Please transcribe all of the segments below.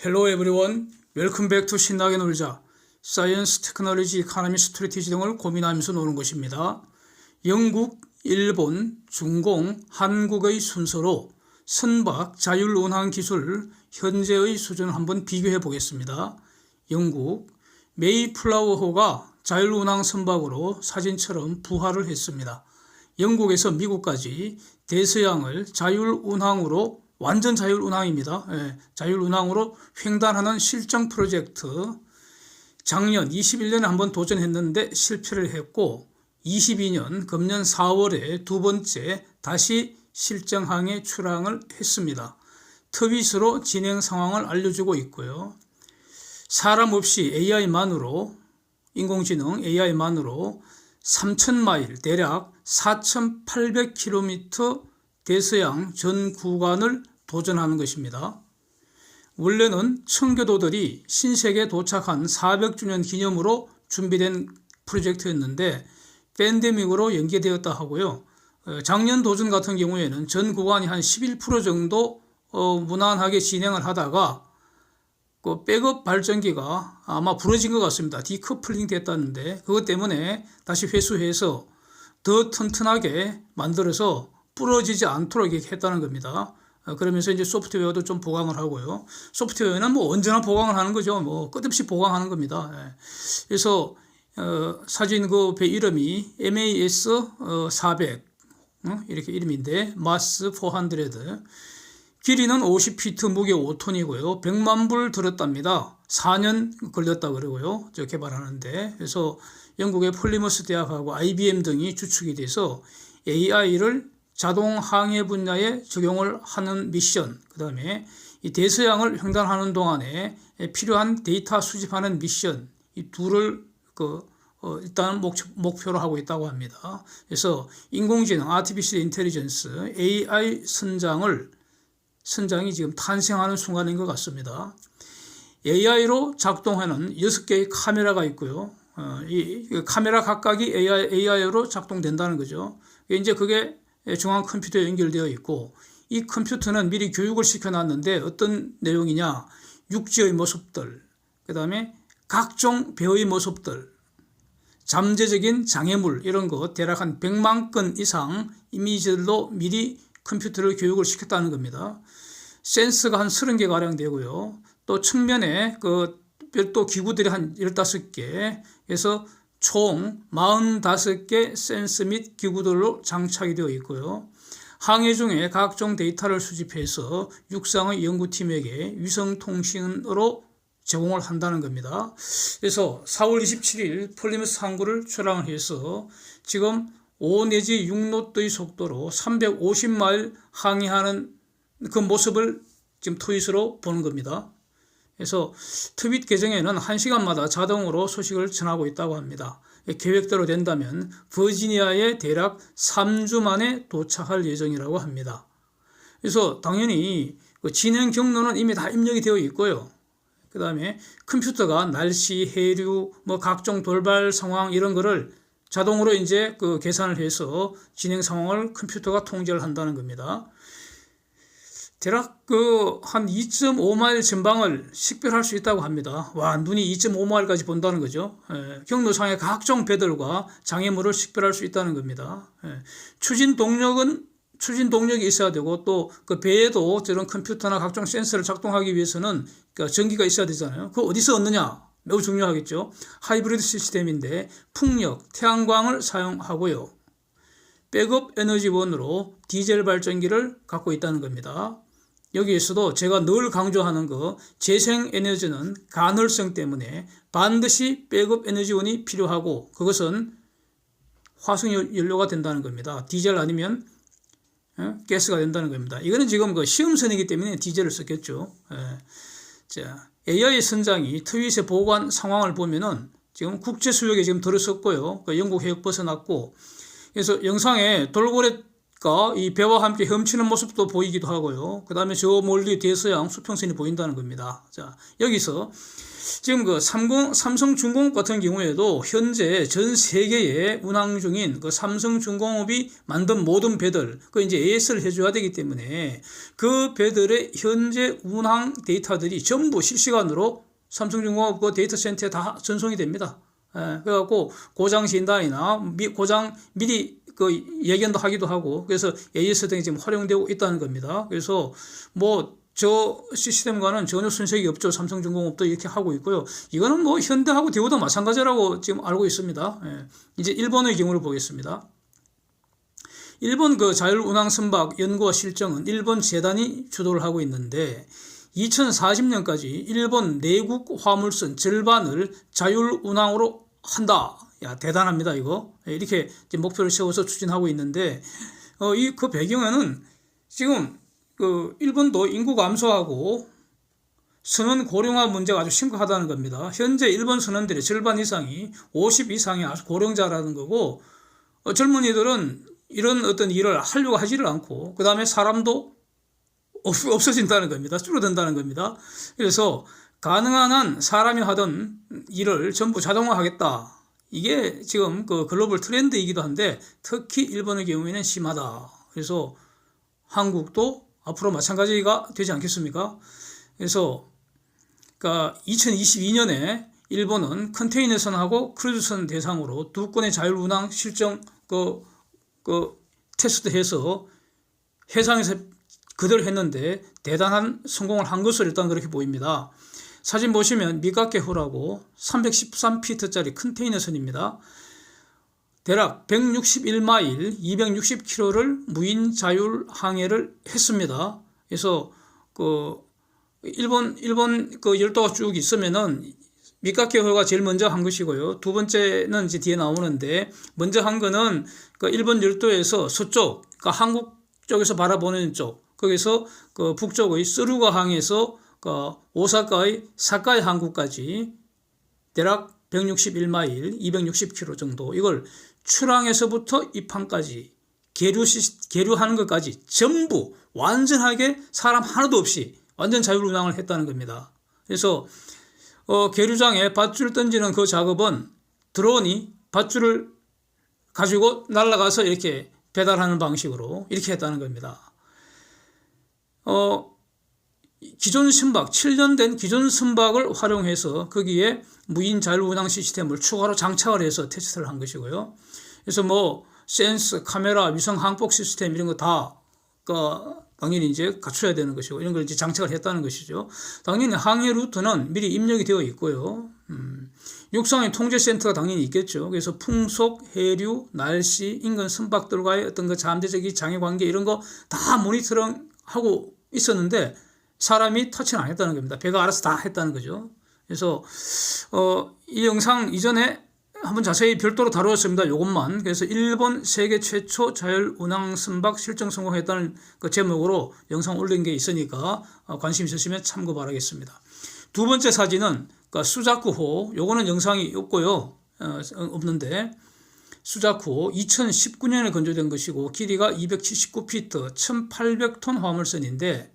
Hello everyone. Welcome back to 신나게 놀자. 사이언스, 테크놀로지, 이코노미, 스트래티지 등을 고민하면서 노는 것입니다. 영국, 일본, 중공, 한국의 순서로 선박, 자율운항 기술 현재의 수준을 한번 비교해 보겠습니다. 영국, 메이플라워호가 자율운항 선박으로 사진처럼 부활을 했습니다. 영국에서 미국까지 대서양을 자율운항으로 완전 자율운항입니다. 자율운항으로 횡단하는 실정 프로젝트 작년 21년에 한번 도전했는데 실패를 했고 22년 금년 4월에 두 번째 다시 실정항에 출항을 했습니다. 트윗으로 진행 상황을 알려주고 있고요. 사람 없이 AI만으로 인공지능 AI만으로 3,000마일 대략 4,800km 대서양 전 구간을 도전하는 것입니다. 원래는 청교도들이 신세계에 도착한 400주년 기념으로 준비된 프로젝트였는데 팬데믹으로 연기되었다 하고요. 작년 도전 같은 경우에는 전 구간이 한 11% 정도 무난하게 진행을 하다가 그 백업 발전기가 아마 부러진 것 같습니다. 디커플링 됐다는데 그것 때문에 다시 회수해서 더 튼튼하게 만들어서 부러지지 않도록 이렇게 했다는 겁니다. 그러면서 이제 소프트웨어도 좀 보강을 하고요. 소프트웨어는 뭐 언제나 보강을 하는 거죠. 뭐 끝없이 보강하는 겁니다. 그래서 사진 그 배 이름이 MAS 400 이렇게 이름인데 마스 400 길이는 50피트, 무게 5톤이고요. 100만 불 들었답니다. 4년 걸렸다 그러고요. 저 개발하는데. 그래서 영국의 폴리머스 대학하고 IBM 등이 주축이 돼서 AI를 자동 항해 분야에 적용을 하는 미션, 그 다음에 이 대서양을 횡단하는 동안에 필요한 데이터 수집하는 미션, 이 둘을 일단 목표로 하고 있다고 합니다. 그래서 인공지능, 아티피셜 인텔리전스, AI 선장이 지금 탄생하는 순간인 것 같습니다. AI로 작동하는 6개의 카메라가 있고요. 이 카메라 각각이 AI로 작동된다는 거죠. 이제 그게 중앙 컴퓨터에 연결되어 있고 이 컴퓨터는 미리 교육을 시켜놨는데 어떤 내용이냐, 육지의 모습들, 그 다음에 각종 배의 모습들, 잠재적인 장애물 이런 것 대략 한 100만 건 이상 이미지들로 미리 컴퓨터를 교육을 시켰다는 겁니다. 센서가 한 30개가량 되고요. 또 측면에 그 별도 기구들이 한 15개, 그래서 총 45개 센서 및 기구들로 장착이 되어 있고요. 항해 중에 각종 데이터를 수집해서 육상의 연구팀에게 위성통신으로 제공을 한다는 겁니다. 그래서 4월 27일 폴리머스 항구를 출항을 해서 지금 5 내지 6노트의 속도로 350마일 항해하는 그 모습을 지금 트윗으로 보는 겁니다. 그래서 트윗 계정에는 1시간마다 자동으로 소식을 전하고 있다고 합니다. 계획대로 된다면 버지니아에 대략 3주 만에 도착할 예정이라고 합니다. 그래서 당연히 그 진행 경로는 이미 다 입력이 되어 있고요. 그 다음에 컴퓨터가 날씨, 해류, 뭐 각종 돌발 상황 이런 거를 자동으로 이제 그 계산을 해서 진행 상황을 컴퓨터가 통제를 한다는 겁니다. 대략 한 2.5마일 전방을 식별할 수 있다고 합니다. 와, 눈이 2.5마일까지 본다는 거죠. 경로상의 각종 배들과 장애물을 식별할 수 있다는 겁니다. 추진 동력이 있어야 되고 또 그 배에도 저런 컴퓨터나 각종 센서를 작동하기 위해서는 전기가 있어야 되잖아요. 그거 어디서 얻느냐? 매우 중요하겠죠. 하이브리드 시스템인데 풍력, 태양광을 사용하고요. 백업 에너지원으로 디젤 발전기를 갖고 있다는 겁니다. 여기에서도 제가 늘 강조하는 거 재생에너지는 간헐성 때문에 반드시 백업 에너지원이 필요하고 그것은 화석연료가 된다는 겁니다. 디젤 아니면 가스가 된다는 겁니다. 이거는 지금 그 시험선이기 때문에 디젤을 썼겠죠. 자, AI 선장이 트윗에 보고한 상황을 보면은 지금 국제 수역에 지금 들어섰고요. 영국 해역 벗어났고 그래서 영상에 돌고래 이 배와 함께 헤엄치는 모습도 보이기도 하고요. 그 다음에 저 멀리 대서양 수평선이 보인다는 겁니다. 자, 여기서 지금 그 삼성중공업 같은 경우에도 현재 전 세계에 운항 중인 그 삼성중공업이 만든 모든 배들, 그 이제 AS를 해줘야 되기 때문에 그 배들의 현재 운항 데이터들이 전부 실시간으로 삼성중공업 그 데이터 센터에 다 전송이 됩니다. 그래갖고 고장 진단이나 고장 미리 그 예견도 하기도 하고, 그래서 AS 등이 지금 활용되고 있다는 겁니다. 그래서 뭐 저 시스템과는 전혀 손색이 없죠. 삼성중공업도 이렇게 하고 있고요. 이거는 뭐 현대하고 대우도 마찬가지라고 지금 알고 있습니다. 이제 일본의 경우를 보겠습니다. 일본 그 자율운항 선박 연구와 실정은 일본 재단이 주도를 하고 있는데 2040년까지 일본 내국 화물선 절반을 자율운항으로 한다. 야, 대단합니다, 이거. 이렇게 이제 목표를 세워서 추진하고 있는데, 그 배경에는 지금 그 일본도 인구 감소하고 선원 고령화 문제가 아주 심각하다는 겁니다. 현재 일본 선원들의 절반 이상이 50 이상의 아주 고령자라는 거고, 젊은이들은 이런 어떤 일을 하려고 하지를 않고, 그 다음에 사람도 없어진다는 겁니다. 줄어든다는 겁니다. 그래서 가능한 한 사람이 하던 일을 전부 자동화하겠다. 이게 지금 그 글로벌 트렌드이기도 한데 특히 일본의 경우에는 심하다. 그래서 한국도 앞으로 마찬가지가 되지 않겠습니까? 그래서 그러니까 2022년에 일본은 컨테이너선하고 크루즈선 대상으로 2건의 자율운항 실정 테스트해서 해상에서 그대로 했는데 대단한 성공을 한 것으로 일단 그렇게 보입니다. 사진 보시면 미가케호라고 313피트짜리 컨테이너선입니다. 대략 161마일 260km를 무인 자율 항해를 했습니다. 그래서 그 일본 그 열도가 쭉 있으면은 미카케호가 제일 먼저 한 것이고요. 두 번째는 이제 뒤에 나오는데 먼저 한 거는 그 일본 열도에서 서쪽, 그러니까 한국 쪽에서 바라보는 쪽, 거기서 그 북쪽의 쓰루가 항에서 그 오사카의 사카이 항구까지 대략 161마일 260km 정도, 이걸 출항에서부터 입항까지 계류하는 것까지 전부 완전하게 사람 하나도 없이 완전 자율운항을 했다는 겁니다. 그래서 계류장에 밧줄 던지는 그 작업은 드론이 밧줄을 가지고 날아가서 이렇게 배달하는 방식으로 이렇게 했다는 겁니다. 기존 선박, 7년 된 기존 선박을 활용해서 거기에 무인 자율운항 시스템을 추가로 장착을 해서 테스트를 한 것이고요. 그래서 뭐 센스, 카메라, 위성 항법 시스템 이런 거 다 당연히 이제 갖춰야 되는 것이고 이런 걸 이제 장착을 했다는 것이죠. 당연히 항해 루트는 미리 입력이 되어 있고요. 육상의 통제센터가 당연히 있겠죠. 그래서 풍속, 해류, 날씨, 인근 선박들과의 어떤 그 잠재적인 장애 관계 이런 거 다 모니터링 하고 있었는데 사람이 터치는 안 했다는 겁니다. 배가 알아서 다 했다는 거죠. 그래서 이 영상 이전에 한번 자세히 별도로 다루었습니다. 이것만. 그래서 일본 세계 최초 자율운항 선박 실정 성공했다는 그 제목으로 영상 올린 게 있으니까 관심 있으시면 참고 바라겠습니다. 두 번째 사진은 수자쿠호, 요거는 영상이 없고요. 없는데 수자쿠호 2019년에 건조된 것이고 길이가 279피트 1800톤 화물선인데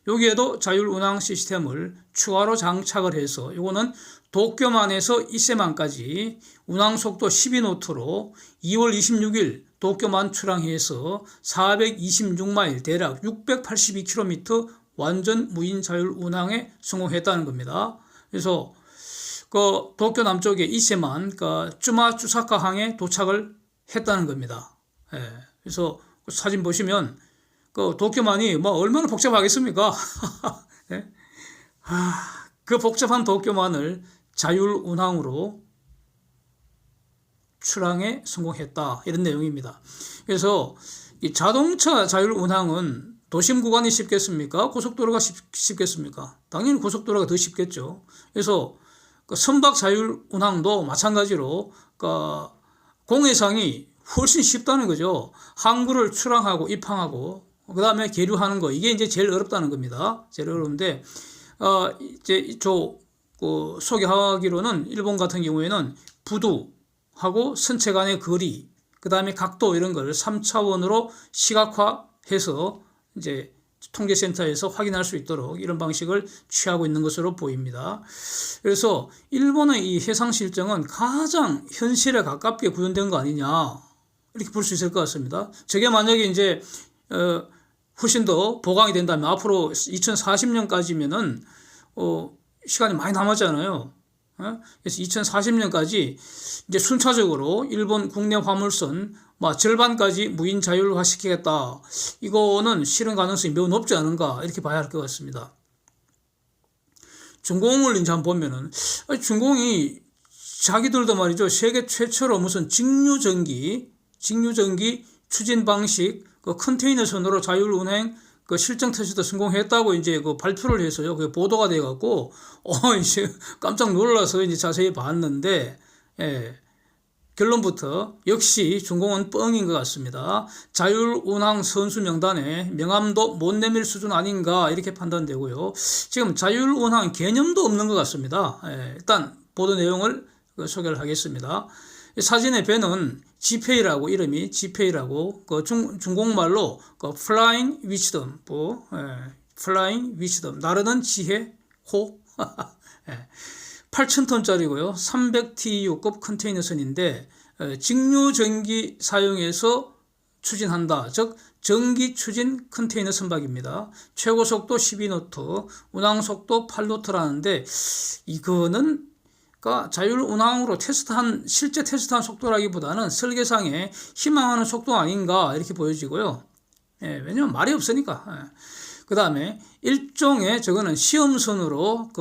여기에도 자율운항 시스템을 추가로 장착을 해서 이거는 도쿄만에서 이세만까지 운항속도 12노트로 2월 26일 도쿄만 출항해서 426마일 대략 682km 완전 무인 자율운항에 성공했다는 겁니다. 그래서 그 도쿄 남쪽의 이세만 쭈마 쭈사카 항에 도착을 했다는 겁니다. 그래서 사진 보시면 그 도쿄만이 뭐 얼마나 복잡하겠습니까? 네? 그 복잡한 도쿄만을 자율운항으로 출항에 성공했다 이런 내용입니다. 그래서 이 자동차 자율운항은 도심 구간이 쉽겠습니까? 고속도로가 쉽겠습니까? 당연히 고속도로가 더 쉽겠죠. 그래서 그 선박 자율운항도 마찬가지로 그 공해상이 훨씬 쉽다는 거죠. 항구를 출항하고 입항하고 그 다음에 계류하는 거, 이게 이제 제일 어렵다는 겁니다. 제일 어려운데 이제 소개하기로는 일본 같은 경우에는 부두하고 선체 간의 거리, 그 다음에 각도 이런 걸 3차원으로 시각화해서 이제 통계센터에서 확인할 수 있도록 이런 방식을 취하고 있는 것으로 보입니다. 그래서 일본의 이 해상 실정은 가장 현실에 가깝게 구현된 거 아니냐 이렇게 볼 수 있을 것 같습니다. 저게 만약에 이제 훨씬 더 보강이 된다면 앞으로 2040년까지면은 시간이 많이 남았잖아요. 그래서 2040년까지 이제 순차적으로 일본 국내 화물선 절반까지 무인 자율화 시키겠다. 이거는 실현 가능성이 매우 높지 않은가 이렇게 봐야 할 것 같습니다. 중공을 이제 한번 보면은 중공이 자기들도 말이죠 세계 최초로 무슨 직류전기 추진 방식 그 컨테이너선으로 자율 운행 그 실증 테스트 성공했다고 이제 그 발표를 해서요. 그게 보도가 돼 갖고 이제 깜짝 놀라서 이제 자세히 봤는데 결론부터 역시 중공은 뻥인 것 같습니다. 자율 운항 선수 명단에 명함도 못 내밀 수준 아닌가 이렇게 판단되고요. 지금 자율 운항 개념도 없는 것 같습니다. 일단 보도 내용을 소개를 하겠습니다. 사진의 배는 지페이라고 이름이 지페이라고 그 중국말로 그 Flying Wisdom, Flying Wisdom 나르는 지혜 호 8,000톤짜리고요. 300TU급 컨테이너선인데 직류 전기 사용해서 추진한다. 즉 전기 추진 컨테이너 선박입니다. 최고 속도 12노트, 운항 속도 8노트라는데 이거는 그러니까 자율 운항으로 실제 테스트한 속도라기보다는 설계상에 희망하는 속도 아닌가 이렇게 보여지고요. 왜냐면 말이 없으니까. 그 다음에 일종의 저거는 시험선으로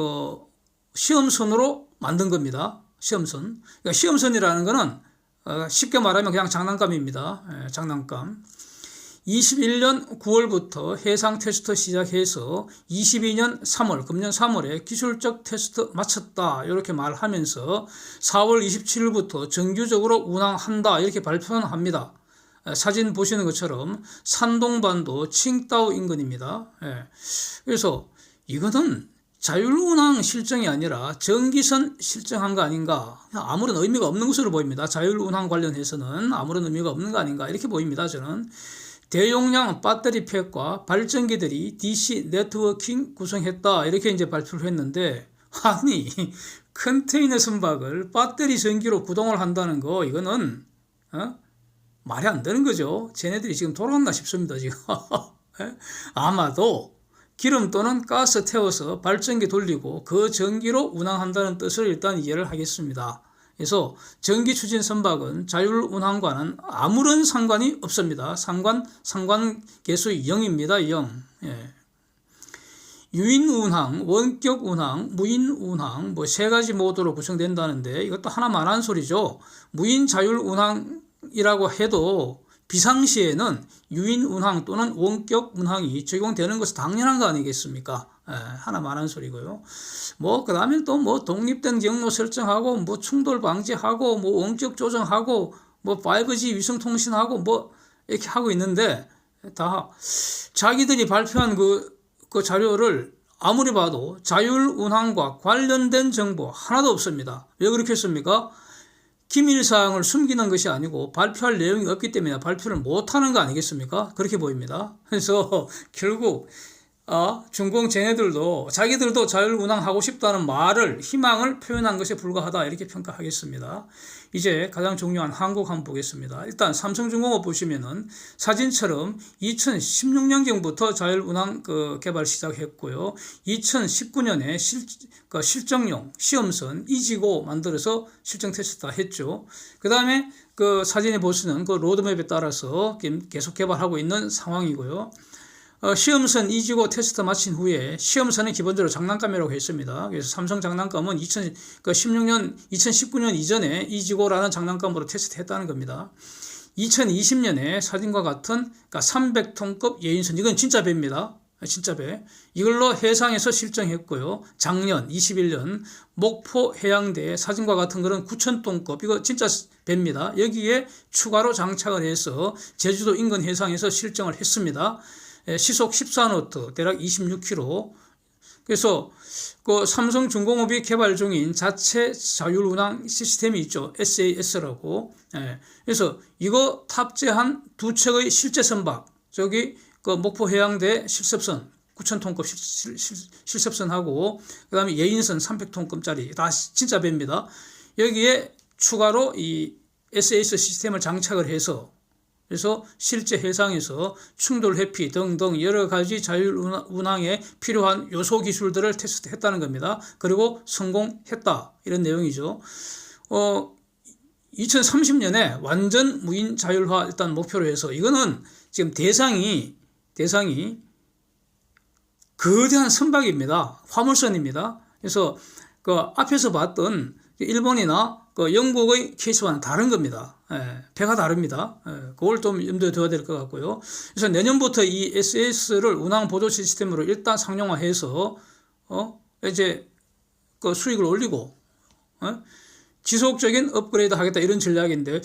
만든 겁니다. 시험선. 그러니까 시험선이라는 거는 쉽게 말하면 그냥 장난감입니다. 장난감. 21년 9월부터 해상 테스트 시작해서 22년 3월, 금년 3월에 기술적 테스트 마쳤다. 이렇게 말하면서 4월 27일부터 정규적으로 운항한다. 이렇게 발표는 합니다. 사진 보시는 것처럼 산동반도 칭따오 인근입니다. 그래서 이거는 자율운항 실정이 아니라 전기선 실정한 거 아닌가. 아무런 의미가 없는 것으로 보입니다. 자율운항 관련해서는 아무런 의미가 없는 거 아닌가. 이렇게 보입니다. 저는. 대용량 배터리 팩과 발전기들이 DC 네트워킹 구성했다. 이렇게 이제 발표를 했는데, 아니, 컨테이너 선박을 배터리 전기로 구동을 한다는 거, 이거는, 말이 안 되는 거죠. 쟤네들이 지금 돌아왔나 싶습니다, 지금. 아마도 기름 또는 가스 태워서 발전기 돌리고 그 전기로 운항한다는 뜻을 일단 이해를 하겠습니다. 그래서 전기 추진 선박은 자율 운항과는 아무런 상관이 없습니다. 상관 계수 0입니다. 0. 유인 운항, 원격 운항, 무인 운항 세 가지 모드로 구성된다는데 이것도 하나만한 소리죠. 무인 자율 운항이라고 해도 비상시에는 유인 운항 또는 원격 운항이 적용되는 것은 당연한 거 아니겠습니까? 하나만한 소리고요. 그 다음에 또 독립된 경로 설정하고, 충돌 방지하고, 원격 조정하고, 5G 위성 통신하고, 이렇게 하고 있는데, 다 자기들이 발표한 그 자료를 아무리 봐도 자율 운항과 관련된 정보 하나도 없습니다. 왜 그렇게 했습니까? 기밀사항을 숨기는 것이 아니고 발표할 내용이 없기 때문에 발표를 못하는 거 아니겠습니까? 그렇게 보입니다. 그래서 결국 중공 쟤네들도 자기들도 자율운항하고 싶다는 말을 희망을 표현한 것에 불과하다 이렇게 평가하겠습니다. 이제 가장 중요한 한국 한번 보겠습니다. 일단 삼성중공업 보시면은 사진처럼 2016년경부터 자율운항 개발 시작했고요. 2019년에 실정용 시험선 이지고 만들어서 실정 테스트 다 했죠. 그 다음에 사진에 보시는 로드맵에 따라서 계속 개발하고 있는 상황이고요. 시험선 이지고 테스트 마친 후에 시험선은 기본적으로 장난감이라고 했습니다. 그래서 삼성 장난감은 2019년 이전에 이지고라는 장난감으로 테스트했다는 겁니다. 2020년에 사진과 같은 300톤급 예인선, 이건 진짜 배입니다. 진짜 배. 이걸로 해상에서 실정했고요. 작년 21년 목포 해양대 사진과 같은 거는 9,000톤급, 이거 진짜 배입니다. 여기에 추가로 장착을 해서 제주도 인근 해상에서 실정을 했습니다. 시속 14노트, 대략 26km. 그래서 그 삼성중공업이 개발 중인 자체 자율운항 시스템이 있죠. SAS라고. 예. 그래서 이거 탑재한 두 척의 실제 선박, 저기 그 목포 해양대 실습선 9,000톤급 실습선하고 그다음에 예인선 300톤급짜리 다 진짜 배입니다. 여기에 추가로 이 SAS 시스템을 장착을 해서 그래서 실제 해상에서 충돌 회피 등등 여러 가지 자율운항에 필요한 요소 기술들을 테스트했다는 겁니다. 그리고 성공했다 이런 내용이죠. 2030년에 완전 무인 자율화 일단 목표로 해서 이거는 지금 대상이 거대한 선박입니다. 화물선입니다. 그래서 그 앞에서 봤던 일본이나 그 영국의 케이스와는 다른 겁니다. 예, 배가 다릅니다. 예, 그걸 좀 염두에 둬야 될 것 같고요. 그래서 내년부터 이 SAS를 운항 보조 시스템으로 일단 상용화해서 이제 그 수익을 올리고 지속적인 업그레이드 하겠다 이런 전략인데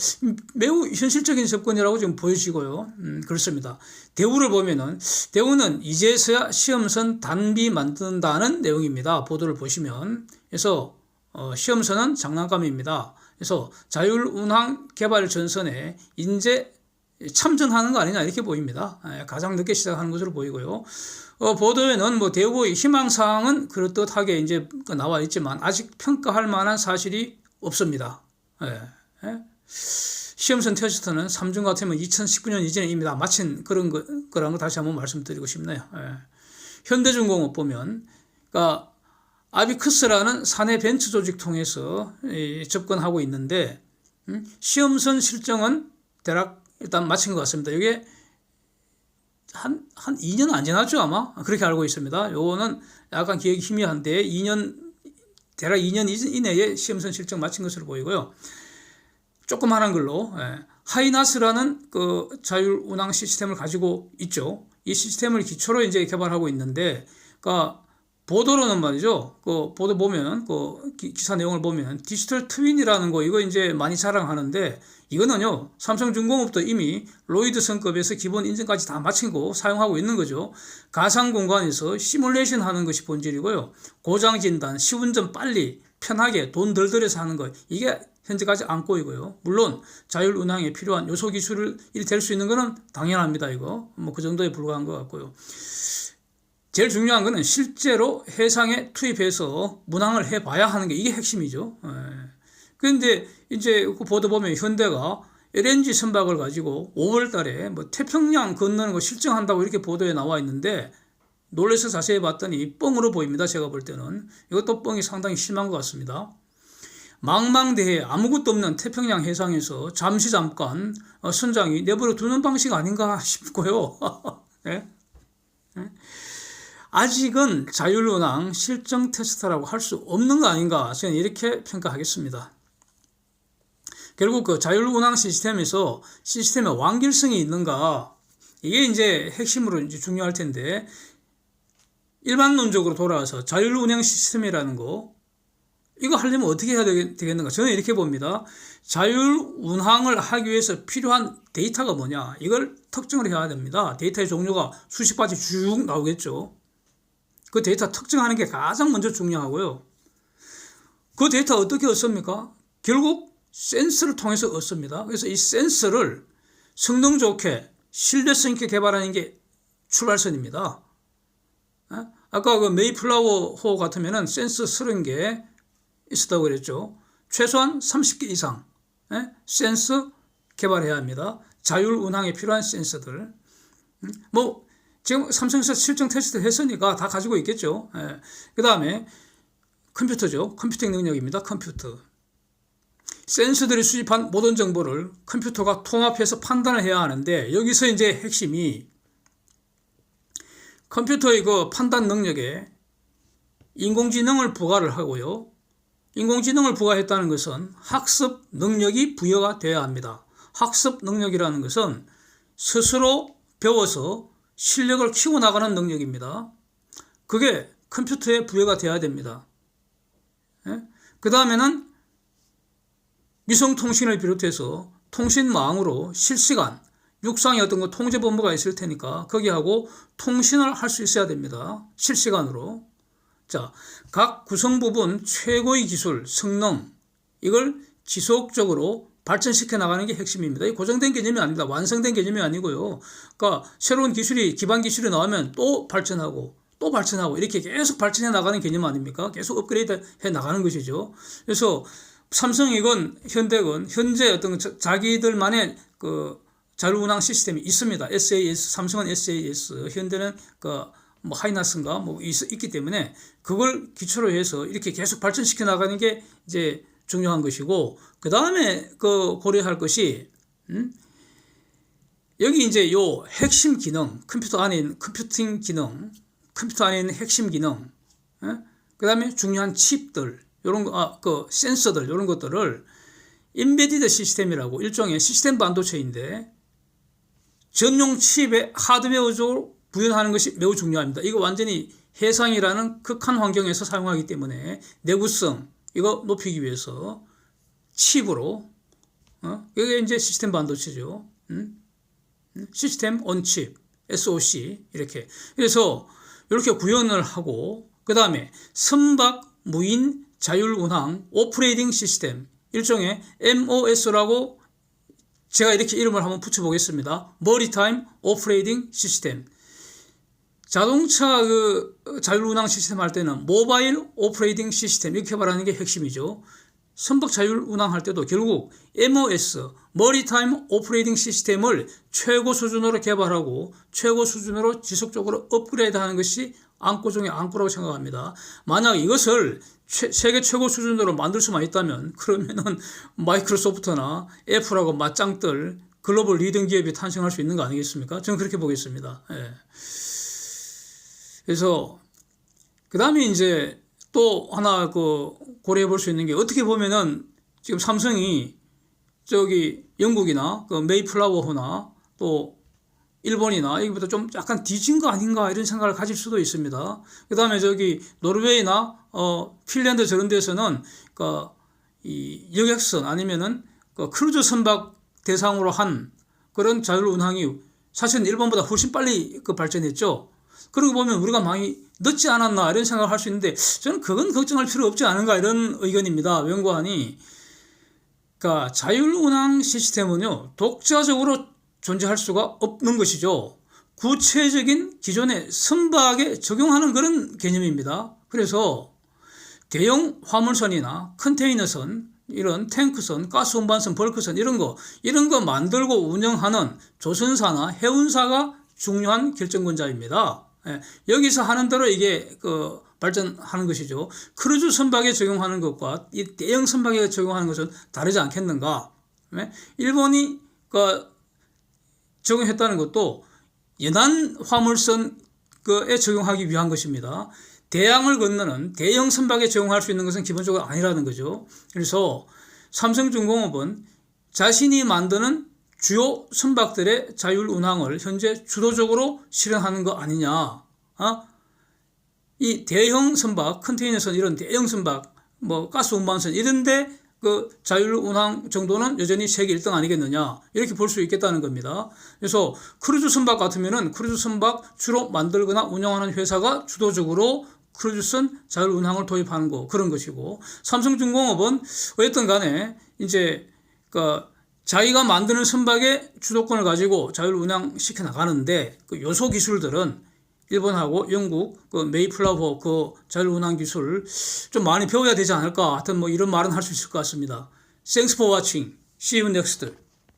매우 현실적인 접근이라고 지금 보여지고요. 그렇습니다. 대우를 보면은 대우는 이제서야 시험선 단비 만든다는 내용입니다. 보도를 보시면. 그래서 시험선은 장난감입니다. 그래서 자율운항 개발 전선에 이제 참전하는 거 아니냐 이렇게 보입니다. 가장 늦게 시작하는 것으로 보이고요. 보도에는 뭐 대우의 희망사항은 그렇듯하게 이제 나와 있지만 아직 평가할 만한 사실이 없습니다. 시험선 테스트는 삼중 같으면 2019년 이전에 이미 다 마친 거라는 거 다시 한번 말씀드리고 싶네요. 현대중공업 보면, 그러니까 아비크스라는 사내 벤처 조직 통해서 접근하고 있는데, 시험선 실정은 대략 일단 마친 것 같습니다. 이게 한 2년 안 지났죠, 아마? 그렇게 알고 있습니다. 요거는 약간 기억이 희미한데, 대략 2년 이내에 시험선 실정 마친 것으로 보이고요. 조그마한 걸로, 하이나스라는 그 자율운항 시스템을 가지고 있죠. 이 시스템을 기초로 이제 개발하고 있는데, 그러니까 보도로는 말이죠. 그 보도 보면 그 기사 내용을 보면 디지털 트윈이라는 거 이거 이제 많이 자랑하는데 이거는요. 삼성중공업도 이미 로이드선급에서 기본 인증까지 다 마치고 사용하고 있는 거죠. 가상 공간에서 시뮬레이션 하는 것이 본질이고요. 고장 진단, 시운전 빨리 편하게 돈 덜 들여서 하는 거 이게 현재까지 안 꼬이고요. 물론 자율운항에 필요한 요소 기술이 될 수 있는 거는 당연합니다. 이거 뭐 그 정도에 불과한 것 같고요. 제일 중요한 거는 실제로 해상에 투입해서 문항을 해봐야 하는 게 이게 핵심이죠. 그런데 이제 그 보도 보면 현대가 LNG 선박을 가지고 5월 달에 뭐 태평양 건너는 거 실증한다고 이렇게 보도에 나와 있는데 놀라서 자세히 봤더니 뻥으로 보입니다. 제가 볼 때는. 이것도 뻥이 상당히 심한 것 같습니다. 망망대해 아무것도 없는 태평양 해상에서 잠깐 선장이 내버려 두는 방식 아닌가 싶고요. 네? 아직은 자율운항 실정 테스트라고 할 수 없는 거 아닌가 저는 이렇게 평가하겠습니다. 결국 그 자율운항 시스템에서 시스템의 완결성이 있는가 이게 이제 핵심으로 이제 중요할 텐데 일반론적으로 돌아와서 자율운항 시스템이라는 거 이거 하려면 어떻게 해야 되겠는가 저는 이렇게 봅니다. 자율운항을 하기 위해서 필요한 데이터가 뭐냐 이걸 특정을 해야 됩니다. 데이터의 종류가 수십 가지 쭉 나오겠죠. 그 데이터 특정하는 게 가장 먼저 중요하고요. 그 데이터 어떻게 얻습니까? 결국 센서를 통해서 얻습니다. 그래서 이 센서를 성능 좋게 신뢰성 있게 개발하는 게 출발선입니다. 아까 그 메이플라워 같으면은 센서 30개 있었다고 그랬죠. 최소한 30개 이상 센서 개발해야 합니다. 자율운항에 필요한 센서들. 뭐 지금 삼성에서 실증 테스트 했으니까 다 가지고 있겠죠. 그 다음에 컴퓨터죠. 컴퓨팅 능력입니다. 컴퓨터. 센서들이 수집한 모든 정보를 컴퓨터가 통합해서 판단을 해야 하는데 여기서 이제 핵심이 컴퓨터의 그 판단 능력에 인공지능을 부과를 하고요. 인공지능을 부과했다는 것은 학습 능력이 부여가 되어야 합니다. 학습 능력이라는 것은 스스로 배워서 실력을 키워 나가는 능력입니다. 그게 컴퓨터에 부여가 돼야 됩니다. 그 다음에는 위성통신을 비롯해서 통신망으로 실시간 육상의 어떤 거 통제본부가 있을 테니까 거기하고 통신을 할 수 있어야 됩니다. 실시간으로. 자, 각 구성 부분 최고의 기술, 성능 이걸 지속적으로 발전시켜 나가는 게 핵심입니다. 이 고정된 개념이 아닙니다. 완성된 개념이 아니고요. 그러니까 새로운 기술이 기반 기술이 나오면 또 발전하고 또 발전하고 이렇게 계속 발전해 나가는 개념 아닙니까? 계속 업그레이드 해 나가는 것이죠. 그래서 삼성이건 현대건 현재 어떤 자기들만의 그 자율운항 시스템이 있습니다. SAS, 삼성은 SAS, 현대는 그 뭐 하이나스인가 뭐 있기 때문에 그걸 기초로 해서 이렇게 계속 발전시켜 나가는 게 이제 중요한 것이고, 그 다음에 그 고려할 것이 여기 이제 요 핵심 기능, 컴퓨터 안에 있는 컴퓨팅 기능, 컴퓨터 안에 있는 핵심 기능, 그 다음에 중요한 칩들, 요런 거, 그 센서들, 요런 것들을 인베디드 시스템이라고 일종의 시스템 반도체인데 전용 칩의 하드웨어적으로 구현하는 것이 매우 중요합니다. 이거 완전히 해상이라는 극한 환경에서 사용하기 때문에 내구성 이거 높이기 위해서 칩으로 이게 이제 시스템 반도체죠. 시스템 온 칩, SoC 이렇게. 그래서 이렇게 구현을 하고 그 다음에 선박 무인 자율운항 오퍼레이팅 시스템 일종의 MOS라고 제가 이렇게 이름을 한번 붙여보겠습니다. Maritime Operating System. 자동차 그 자율운항 시스템 할 때는 모바일 오퍼레이팅 시스템 이렇게 말하는 게 핵심이죠. 선박 자율운항 할 때도 결국 MOS, Maritime Operating System을 최고 수준으로 개발하고 최고 수준으로 지속적으로 업그레이드하는 것이 안고 중에 안고라고 생각합니다. 만약 이것을 세계 최고 수준으로 만들 수만 있다면 그러면은 마이크로소프트나 애플하고 맞짱뜰 글로벌 리딩 기업이 탄생할 수 있는 거 아니겠습니까? 저는 그렇게 보겠습니다. 예. 그래서 그 다음에 이제 또 하나 그 고려해 볼 수 있는 게 어떻게 보면은 지금 삼성이 저기 영국이나 그 메이플라워호나 또 일본이나 이거보다 좀 약간 뒤진 거 아닌가 이런 생각을 가질 수도 있습니다. 그 다음에 저기 노르웨이나 핀란드 저런 데서는 그 이 여객선 아니면은 그 크루즈 선박 대상으로 한 그런 자율운항이 사실은 일본보다 훨씬 빨리 그 발전했죠. 그러고 보면 우리가 많이 늦지 않았나 이런 생각을 할 수 있는데 저는 그건 걱정할 필요 없지 않은가 이런 의견입니다. 연구하니 그러니까 자율운항 시스템은요 독자적으로 존재할 수가 없는 것이죠. 구체적인 기존의 선박에 적용하는 그런 개념입니다. 그래서 대형 화물선이나 컨테이너선, 이런 탱크선, 가스운반선, 벌크선 이런 거 만들고 운영하는 조선사나 해운사가 중요한 결정권자입니다. 여기서 하는 대로 이게 그 발전하는 것이죠. 크루즈 선박에 적용하는 것과 이 대형 선박에 적용하는 것은 다르지 않겠는가? 일본이 그 적용했다는 것도 연안 화물선에 적용하기 위한 것입니다. 대양을 건너는 대형 선박에 적용할 수 있는 것은 기본적으로 아니라는 거죠. 그래서 삼성중공업은 자신이 만드는 주요 선박들의 자율운항을 현재 주도적으로 실현하는 거 아니냐. 이 대형 선박, 컨테이너선 이런 대형 선박, 뭐 가스운반선 이런데 그 자율운항 정도는 여전히 세계 1등 아니겠느냐 이렇게 볼 수 있겠다는 겁니다. 그래서 크루즈 선박 같으면은 크루즈 선박 주로 만들거나 운영하는 회사가 주도적으로 크루즈선 자율운항을 도입하는 거 그런 것이고, 삼성중공업은 어쨌든 간에 이제 그 자기가 만드는 선박의 주도권을 가지고 자율운항 시켜 나가는데 그 요소 기술들은 일본하고 영국 그 메이플라워 그 자율운항 기술 좀 많이 배워야 되지 않을까 하여튼 뭐 이런 말은 할 수 있을 것 같습니다. Thanks for watching. See you next.